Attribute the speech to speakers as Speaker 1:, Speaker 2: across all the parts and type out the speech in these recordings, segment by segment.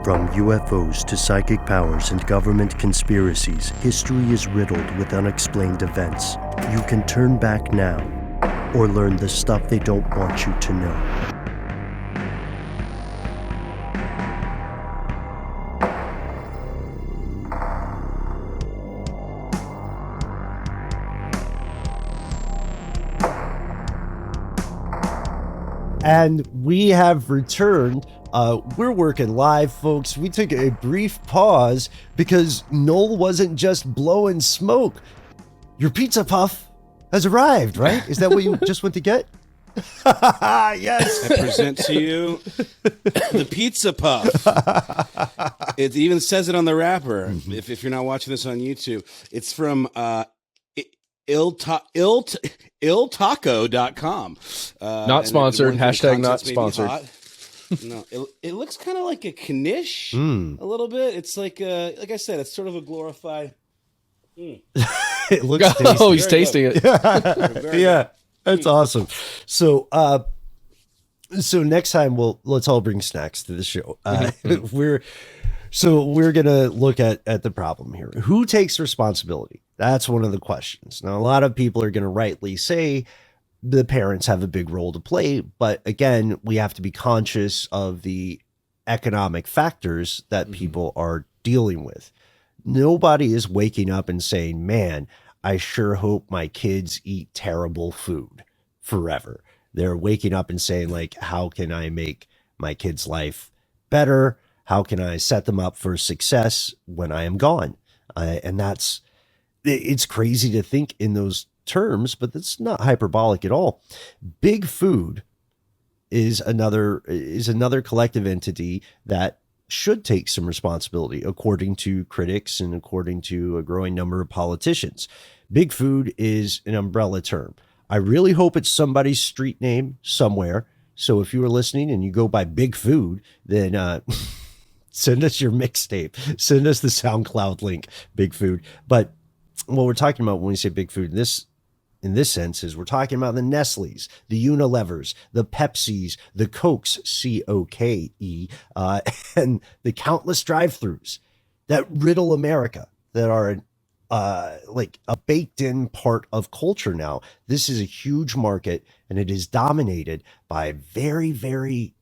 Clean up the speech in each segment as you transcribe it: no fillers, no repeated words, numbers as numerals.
Speaker 1: From UFOs to psychic powers and government conspiracies, history is riddled with unexplained events. You can turn back now or learn the stuff they don't want you to know.
Speaker 2: And we have returned. We're working live, folks. We took a brief pause because Noel wasn't just blowing smoke. Your pizza puff has arrived, right? Is that what you just went to get? Yes.
Speaker 3: I present to you the pizza puff. It even says it on the wrapper. Mm-hmm. If you're not watching this on YouTube, it's from illtaco.com.
Speaker 4: Not sponsored. Hashtag not sponsored.
Speaker 3: No, it looks kind of like a knish a little bit. It's like I said, it's sort of a glorified.
Speaker 2: It looks tasty.
Speaker 4: Oh, he's tasting it.
Speaker 2: Yeah, that's awesome. So next time let's all bring snacks to the show. We're gonna look at the problem here. Who takes responsibility? That's one of the questions. Now, a lot of people are going to rightly say the parents have a big role to play, but again, we have to be conscious of the economic factors that people are dealing with. Nobody is waking up and saying, man, I sure hope my kids eat terrible food forever. They're waking up and saying, like, how can I make my kids' life better? How can I set them up for success when I am gone? And it's crazy to think in those terms, but that's not hyperbolic at all. Big food is another collective entity that should take some responsibility, according to critics and according to a growing number of politicians. Big food is an umbrella term. I really hope it's somebody's street name somewhere. So if you are listening and you go by Big Food, then send us your mixtape. Send us the SoundCloud link, Big Food. But what we're talking about when we say Big Food in this sense is we're talking about the Nestles, the Unilevers, the Pepsis, the Cokes, C-O-K-E, and the countless drive-thrus that riddle America, that are like a baked-in part of culture now. This is a huge market, and it is dominated by a very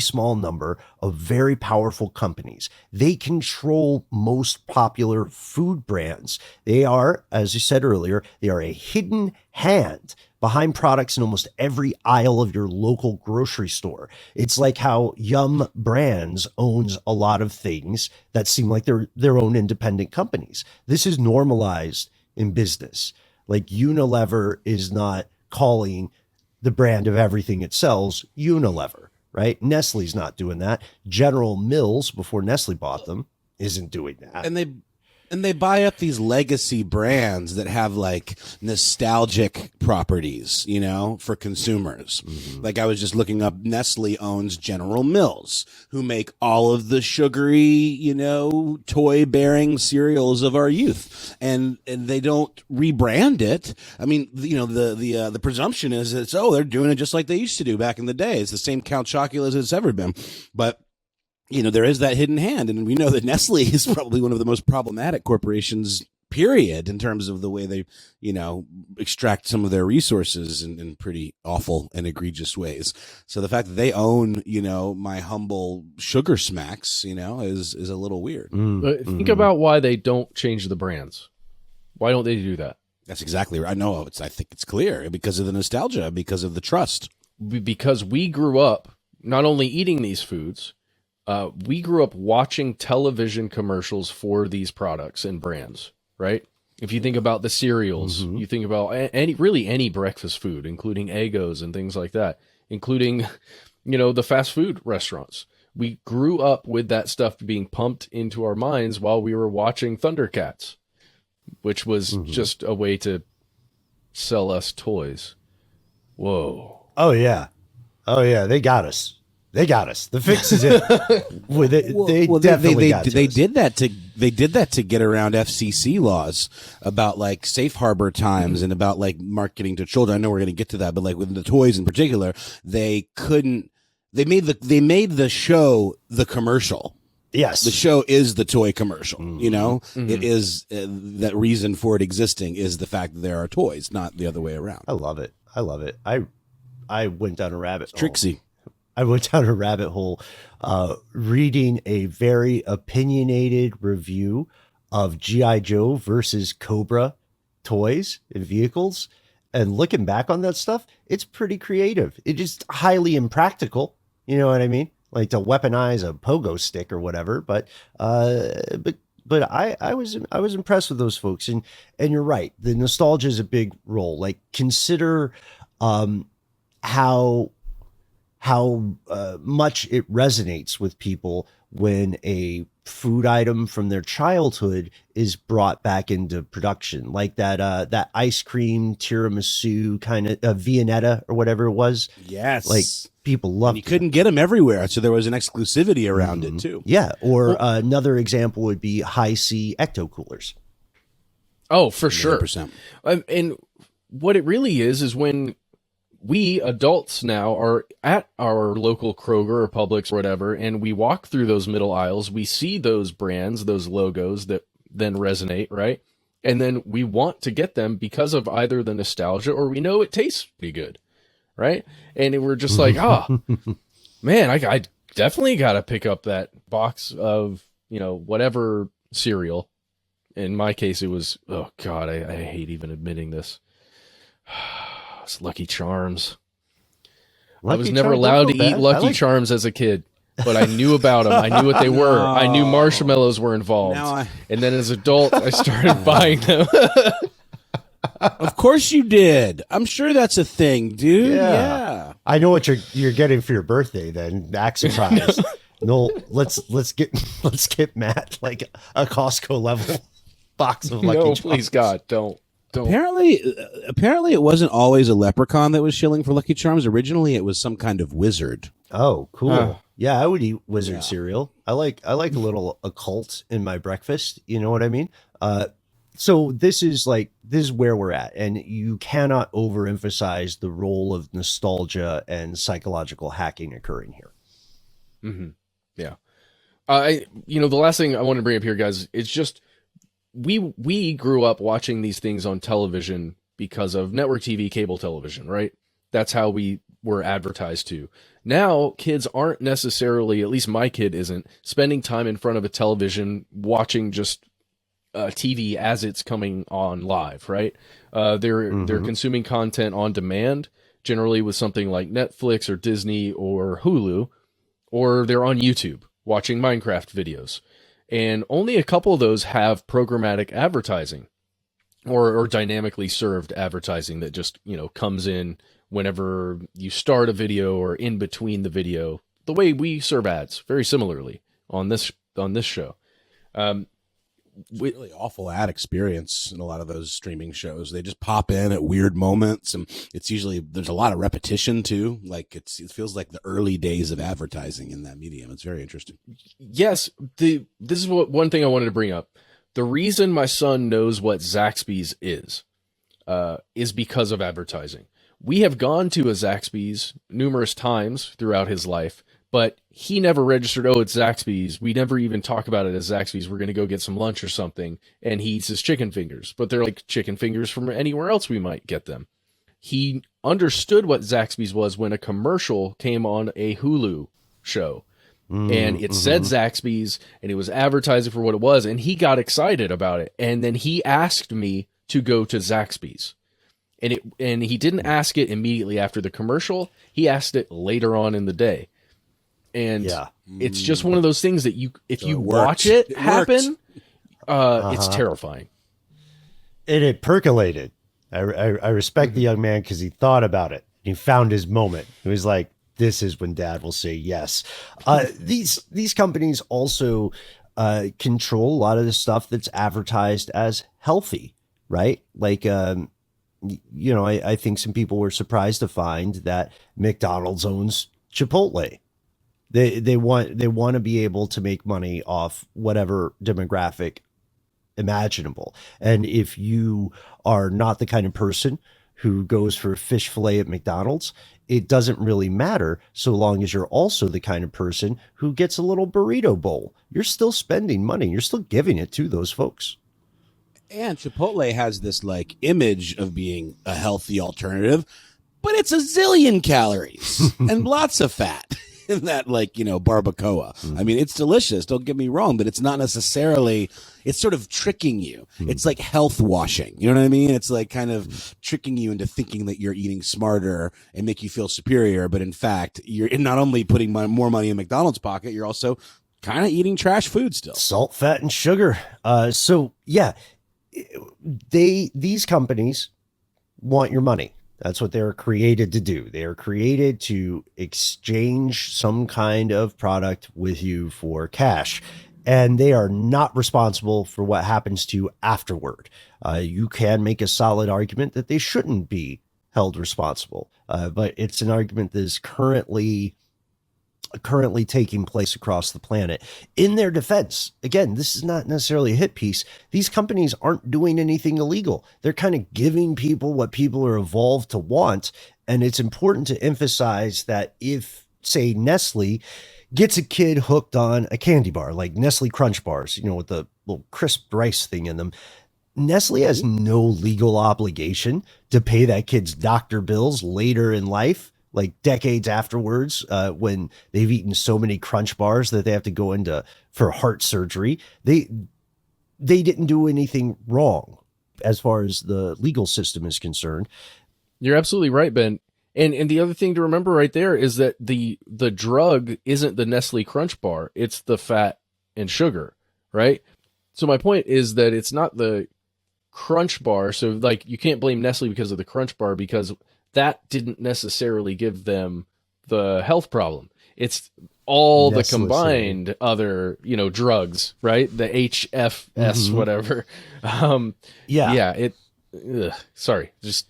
Speaker 2: small number of very powerful companies. They control most popular food brands. They are, as you said earlier, they are a hidden hand behind products in almost every aisle of your local grocery store. It's like how Yum Brands owns a lot of things that seem like they're their own independent companies. This is normalized in business. Like Unilever is not calling the brand of everything it sells Unilever, right? Nestle's not doing that. General Mills, before Nestle bought them, isn't doing that.
Speaker 3: And they buy up these legacy brands that have like nostalgic properties, for consumers. Mm-hmm. Like I was just looking up, Nestle owns General Mills, who make all of the sugary, toy bearing cereals of our youth. And they don't rebrand it. I mean, the presumption is they're doing it just like they used to do back in the day. It's the same Count Chocula as it's ever been. But there is that hidden hand, and we know that Nestle is probably one of the most problematic corporations, period, in terms of the way they, extract some of their resources in pretty awful and egregious ways. So the fact that they own, my humble Sugar Smacks, is a little weird.
Speaker 4: Think about why they don't change the brands. Why don't they do that?
Speaker 3: That's exactly right. I think it's clear because of the nostalgia, because of the trust.
Speaker 4: Because we grew up not only eating these foods, we grew up watching television commercials for these products and brands, right? If you think about the cereals, you think about any breakfast food, including Eggos and things like that, including, the fast food restaurants. We grew up with that stuff being pumped into our minds while we were watching Thundercats, which was just a way to sell us toys. Whoa.
Speaker 2: Oh, yeah. They got us. The fix is it.
Speaker 3: They did that to get around FCC laws about like safe harbor times and about like marketing to children. I know we're going to get to that, but like with the toys in particular, they They made the show the commercial.
Speaker 2: Yes.
Speaker 3: The show is the toy commercial. You know, it is that reason for it existing is the fact that there are toys, not the other way around.
Speaker 2: I love it. I went down a rabbit hole.
Speaker 3: Trixie.
Speaker 2: I went down a rabbit hole reading a very opinionated review of G.I. Joe versus Cobra toys and vehicles. And looking back on that stuff, it's pretty creative. It's just highly impractical. You know what I mean? Like to weaponize a pogo stick or whatever. But I was impressed with those folks. And you're right. The nostalgia is a big role. Like consider how much it resonates with people when a food item from their childhood is brought back into production, like that ice cream tiramisu kind of Viennetta or whatever it was.
Speaker 3: Yes,
Speaker 2: like people loved.
Speaker 3: You couldn't get them everywhere, so there was an exclusivity around it too.
Speaker 2: Yeah, or another example would be high C ecto coolers.
Speaker 4: Oh, for sure.
Speaker 3: 100%.
Speaker 4: And what it really is when we adults now are at our local Kroger or Publix or whatever, and we walk through those middle aisles, we see those brands, those logos that then resonate, right? And then we want to get them because of either the nostalgia or we know it tastes pretty good, right? And we're just like, man, I definitely got to pick up that box of, whatever cereal. In my case, it was, oh God, I hate even admitting this. It's Lucky Charms. I was never allowed to eat Lucky Charms as a kid, but I knew about them. I knew what they were. I knew marshmallows were involved. And then as an adult, I started buying them.
Speaker 3: Of course you did. I'm sure that's a thing, dude. Yeah.
Speaker 2: I know what you're getting for your birthday then. Act surprised. No, let's get Matt like a Costco level box of Lucky Charms.
Speaker 4: No, please God, don't.
Speaker 3: Apparently it wasn't always a leprechaun that was shilling for Lucky Charms. Originally, it was some kind of wizard.
Speaker 2: Oh, cool. Yeah, I would eat wizard cereal. I like a little occult in my breakfast. You know what I mean? So this is where we're at, and you cannot overemphasize the role of nostalgia and psychological hacking occurring here.
Speaker 4: Mm-hmm. Yeah. The last thing I want to bring up here, guys, it's just, we grew up watching these things on television because of network TV, cable television, right? That's how we were advertised to. Now, kids aren't necessarily, at least my kid isn't, spending time in front of a television watching just TV as it's coming on live, right? They're consuming content on demand, generally with something like Netflix or Disney or Hulu, or they're on YouTube watching Minecraft videos. And only a couple of those have programmatic advertising or dynamically served advertising that just, comes in whenever you start a video or in between the video, the way we serve ads very similarly on this show.
Speaker 3: It's really awful ad experience in a lot of those streaming shows. They just pop in at weird moments, and it's usually there's a lot of repetition too. Like it feels like the early days of advertising in that medium. It's very interesting.
Speaker 4: Yes, this is one thing I wanted to bring up. The reason my son knows what Zaxby's is because of advertising. We have gone to a Zaxby's numerous times throughout his life, but he never registered, it's Zaxby's. We never even talk about it as Zaxby's. We're going to go get some lunch or something. And he eats his chicken fingers, but they're like chicken fingers from anywhere else we might get them. He understood what Zaxby's was when a commercial came on a Hulu show. And it said Zaxby's, and it was advertising for what it was. And he got excited about it. And then he asked me to go to Zaxby's. And he didn't ask it immediately after the commercial. He asked it later on in the day. And it's just one of those things that if you watch it happen, it's terrifying.
Speaker 2: And it percolated. I respect the young man because he thought about it. He found his moment. He was like, this is when Dad will say yes. These companies also control a lot of the stuff that's advertised as healthy, right? Like, I think some people were surprised to find that McDonald's owns Chipotle. They want to be able to make money off whatever demographic imaginable. And if you are not the kind of person who goes for fish fillet at McDonald's, it doesn't really matter so long as you're also the kind of person who gets a little burrito bowl. You're still spending money. You're still giving it to those folks.
Speaker 3: And Chipotle has this like image of being a healthy alternative, but it's a zillion calories and lots of fat in that, like, barbacoa. I mean, it's delicious. Don't get me wrong, but it's not necessarily, it's sort of tricking you. It's like health washing. You know what I mean? It's like kind of tricking you into thinking that you're eating smarter and make you feel superior. But in fact, you're not only putting more money in McDonald's pocket, you're also kind of eating trash food still.
Speaker 2: Salt, fat, and sugar. So yeah, these companies want your money. That's what they're created to do. They are created to exchange some kind of product with you for cash, and they are not responsible for what happens to you afterward. You can make a solid argument that they shouldn't be held responsible, but it's an argument that is currently taking place across the planet. In their defense, again, this is not necessarily a hit piece. These companies aren't doing anything illegal. They're kind of giving people what people are evolved to want. And it's important to emphasize that if, say, Nestle gets a kid hooked on a candy bar, like Nestle Crunch Bars, with the little crisp rice thing in them, Nestle has no legal obligation to pay that kid's doctor bills later in life, like decades afterwards, when they've eaten so many Crunch Bars that they have to go into for heart surgery. They didn't do anything wrong as far as the legal system is concerned.
Speaker 4: You're absolutely right, Ben. And the other thing to remember right there is that the drug isn't the Nestle Crunch Bar, it's the fat and sugar, right? So my point is that it's not the Crunch Bar. So like you can't blame Nestle because of the Crunch Bar, because that didn't necessarily give them the health problem. It's all the combined other, drugs, right? The HFS, whatever. Sorry, just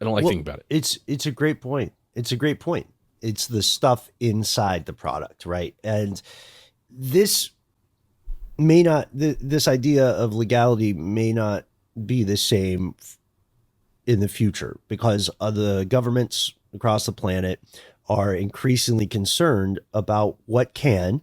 Speaker 4: I don't like thinking about it.
Speaker 2: It's a great point. It's a great point. It's the stuff inside the product, right? And this may not, this idea of legality may not be the same in the future, because the governments across the planet are increasingly concerned about what can,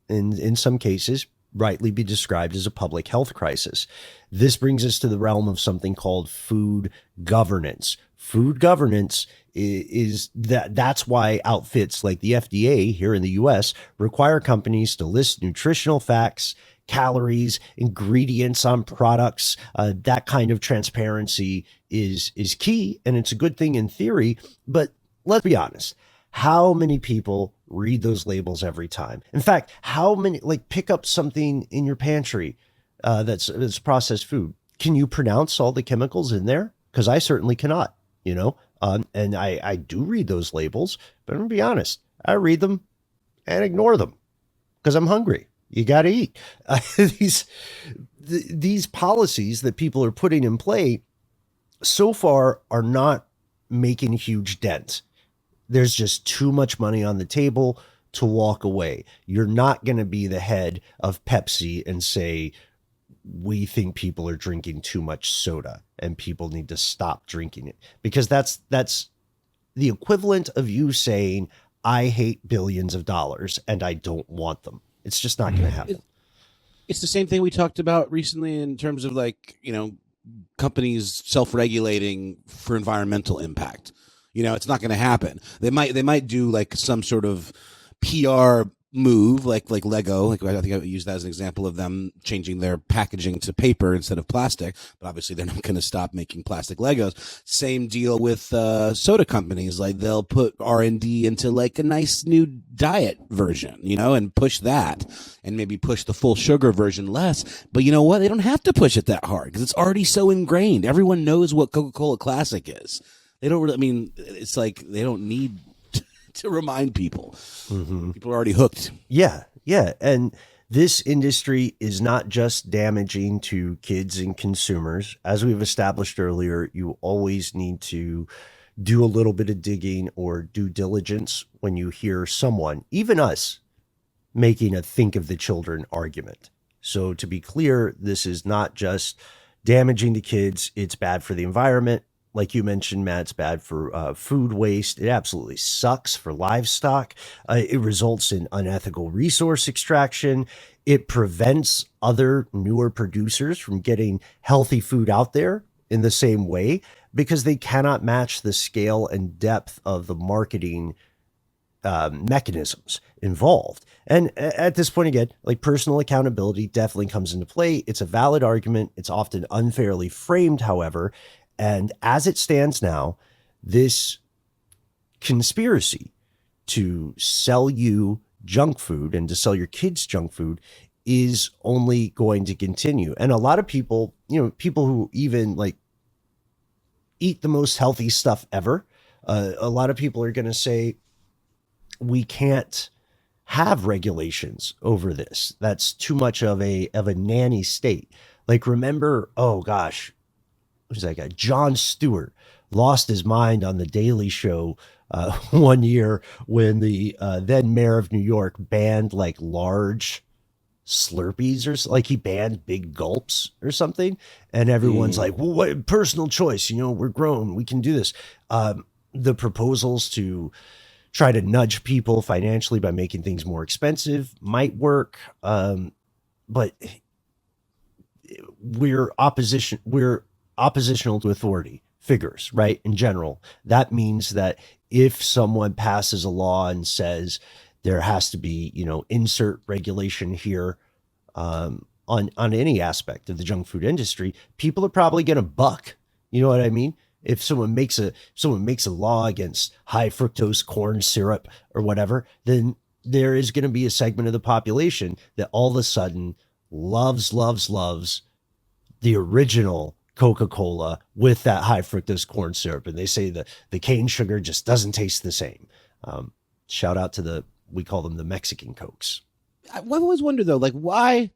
Speaker 2: in some cases, rightly be described as a public health crisis. This brings us to the realm of something called food governance. Food governance is that's why outfits like the FDA here in the US require companies to list nutritional facts, calories, ingredients on products. That kind of transparency is key, and it's a good thing in theory. But let's be honest, how many people read those labels every time? In fact, how many pick up something in your pantry that's processed food? Can you pronounce all the chemicals in there? Because I certainly cannot. And I do read those labels, but I'm gonna be honest, I read them and ignore them because I'm hungry. You got to eat. These policies that people are putting in play so far are not making huge dents. There's just too much money on the table to walk away. You're not going to be the head of Pepsi and say, we think people are drinking too much soda and people need to stop drinking it, because that's the equivalent of you saying, I hate billions of dollars and I don't want them. It's just not going to happen.
Speaker 3: It's the same thing we talked about recently in terms of companies self-regulating for environmental impact. It's not going to happen. They might do like some sort of PR move, like Lego. I think I would use that as an example of them changing their packaging to paper instead of plastic. But obviously, they're not going to stop making plastic Legos. Same deal with soda companies. Like they'll put R&D into like a nice new diet version, and push that, and maybe push the full sugar version less. But you know what? They don't have to push it that hard because it's already so ingrained. Everyone knows what Coca-Cola Classic is. They don't really. I mean, it's like they don't need to remind people. People are already hooked.
Speaker 2: Yeah. And this industry is not just damaging to kids and consumers. As we've established earlier, you always need to do a little bit of digging or due diligence when you hear someone, even us, making a think of the children argument. So to be clear, this is not just damaging to kids. It's bad for the environment. Like you mentioned, Matt, it's bad for food waste. It absolutely sucks for livestock. It results in unethical resource extraction. It prevents other newer producers from getting healthy food out there in the same way because they cannot match the scale and depth of the marketing mechanisms involved. And at this point, again, like personal accountability definitely comes into play. It's a valid argument. It's often unfairly framed, however. And as it stands now, this conspiracy to sell you junk food and to sell your kids junk food is only going to continue. And a lot of people, people who even like eat the most healthy stuff ever, a lot of people are going to say, we can't have regulations over this. That's too much of a nanny state. Like, remember, oh gosh, who's that guy? Jon Stewart lost his mind on the Daily Show one year when the then mayor of New York banned like large Slurpees or like he banned big gulps or something. And everyone's like, well, what personal choice? We're grown. We can do this. The proposals to try to nudge people financially by making things more expensive might work. But we're oppositional to authority figures, right? In general, that means that if someone passes a law and says there has to be, insert regulation here, on any aspect of the junk food industry, people are probably going to buck. You know what I mean? If someone makes a law against high fructose corn syrup or whatever, then there is going to be a segment of the population that all of a sudden loves the original Coca-Cola with that high fructose corn syrup. And they say that the cane sugar just doesn't taste the same. Shout out to we call them the Mexican Cokes.
Speaker 3: I've always wondered though, like why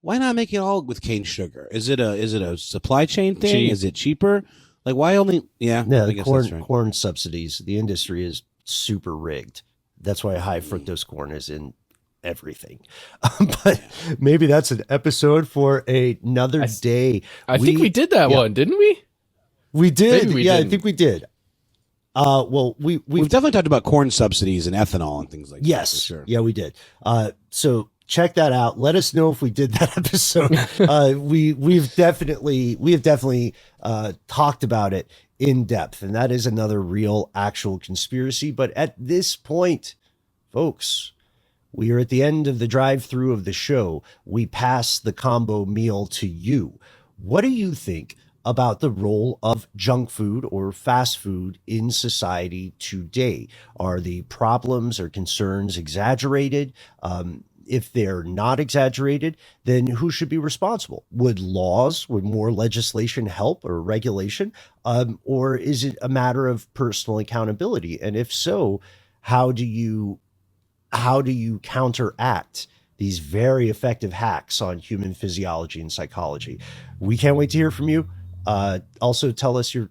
Speaker 3: not make it all with cane sugar? Is it a supply chain thing?
Speaker 4: Cheap.
Speaker 3: Is it cheaper? Like why only? Yeah, I guess that's right.
Speaker 2: Corn subsidies. The industry is super rigged. That's why high fructose corn is in everything. But maybe that's an episode for another day.
Speaker 4: I think we did that one, didn't we?
Speaker 2: We did.
Speaker 4: Maybe we
Speaker 2: I
Speaker 4: didn't.
Speaker 2: think we did. Well, we've
Speaker 3: definitely talked about corn subsidies and ethanol and things like that.
Speaker 2: yes,
Speaker 3: For sure.
Speaker 2: yeah, we did. So check that out. Let us know if we did that episode. We have definitely talked about it in depth, and that is another real actual conspiracy. But at this point, folks, we are at the end of the drive-through of the show. We pass the combo meal to you. What do you think about the role of junk food or fast food in society today? Are the problems or concerns exaggerated? If they're not exaggerated, then who should be responsible? Would more legislation help or regulation? Or is it a matter of personal accountability? And if so, how do you counteract these very effective hacks on human physiology and psychology? We can't wait to hear from you. Also tell us your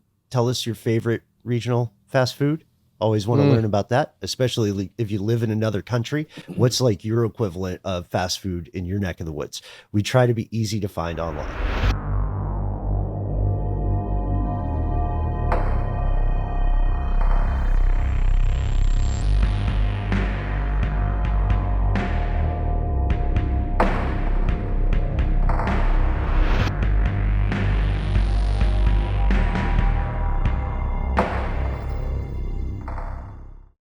Speaker 2: favorite regional fast food. Always want to learn about that, especially if you live in another country. What's like your equivalent of fast food in your neck of the woods? We try to be easy to find online.